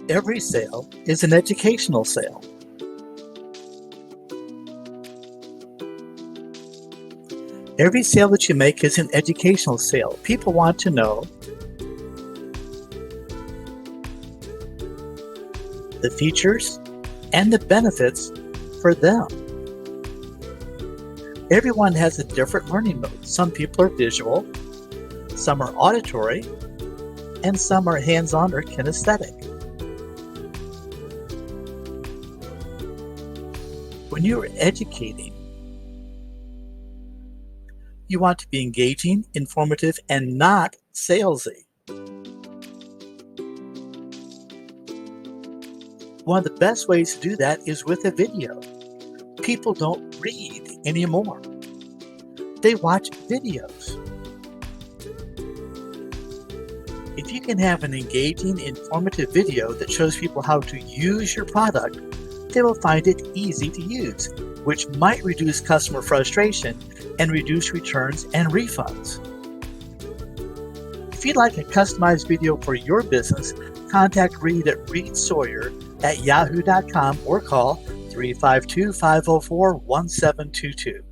Every sale is an educational sale. Every sale that you make is an educational sale. People want to know the features and the benefits for them. Everyone has a different learning mode. Some people are visual, some are auditory, and some are hands-on or kinesthetic. When you are educating, you want to be engaging, informative, and not salesy. One of the best ways to do that is with a video. People don't read anymore. They watch videos. If you can have an engaging, informative video that shows people how to use your product, they will find it easy to use, which might reduce customer frustration and reduce returns and refunds. If you'd like a customized video for your business, contact Reed at reedsawyer@yahoo.com or call 352-504-1722.